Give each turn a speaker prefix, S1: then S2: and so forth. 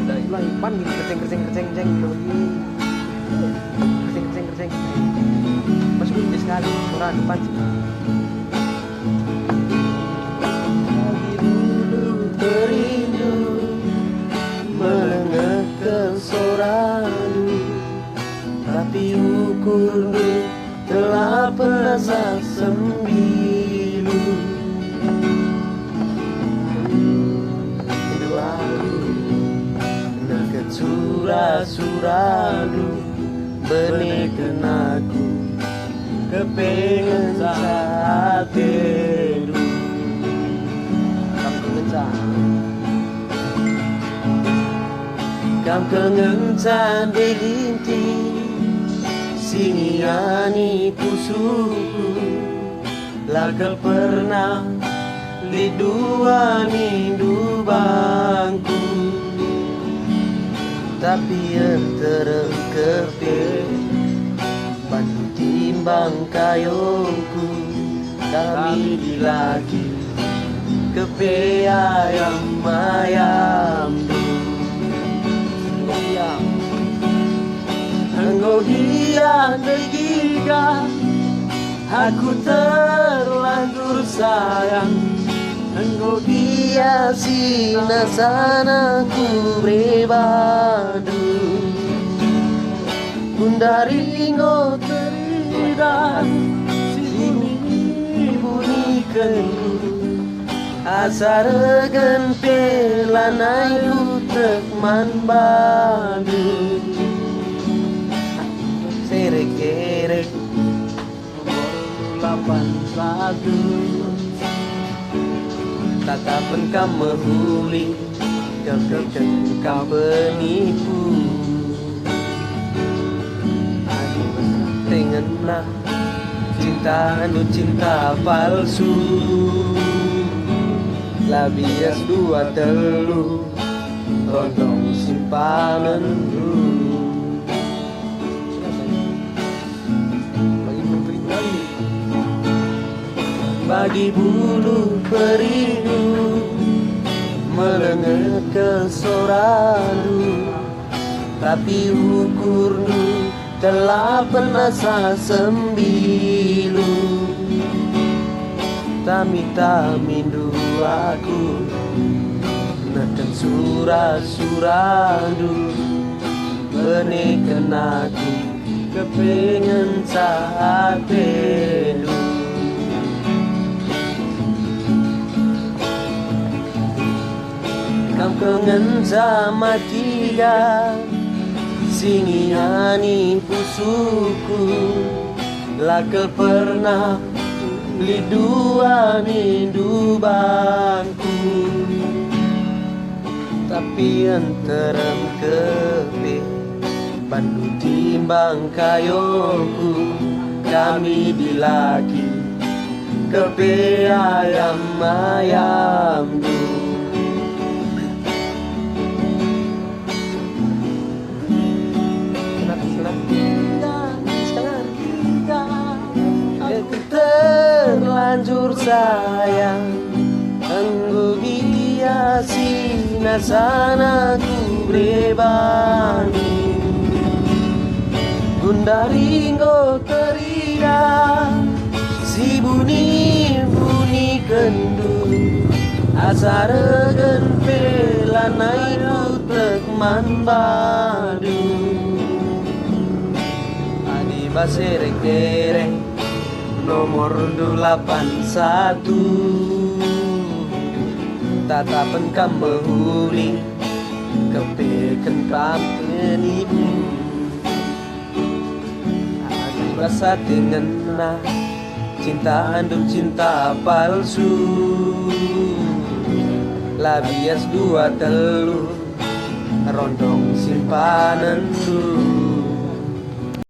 S1: Lai pan gitu kerceng jeng lagi. Kerceng. Masuk di sekali orang depan sih. Lagi dulu terindu melengahkan soranu, tapi ukurmu telah penasa sembilu. Suradu benihkan aku kepengen saat tidur. Kam kengencan dilinti siniani pusuku lagal pernah liduani dubangku, tapi yang terengkepe bantu timbang kayongku kami dilagi kepe ayam engkau hian giga aku terlanjur sayang. Engkau dia sina sana ku berbadu Kundari engkau teridak si bunyikan asar gen pelanai ku tekman badu serek-serek nomor 81 tatapan kamu huli kepikan kau penipu. Aku tengenah cinta palsu labias dua telu rondong simpanan bagi bulu perindu melengah kesoranu, tapi ukurnu telah penasa sembilu. Tami-tamindu aku nakan suradu benihkan aku kepengen saat tidur. Kam kengen sama tiga siniani pusuku lakel pernah liduani dubangku, tapi anteram kepe bandu timbang kayongku kami dilagi kepe ayam terlanjur sayang. Engkau hiasi nasana ku berbani Gundari engkau teriak si bunyi kendu asar gen pelanai ku tekman badu adi baserek-derek nomor 81 tatapan kamu huli kepikan penipu. Aku rasa dengan cinta andum cinta palsu labias dua telu rondong simpanan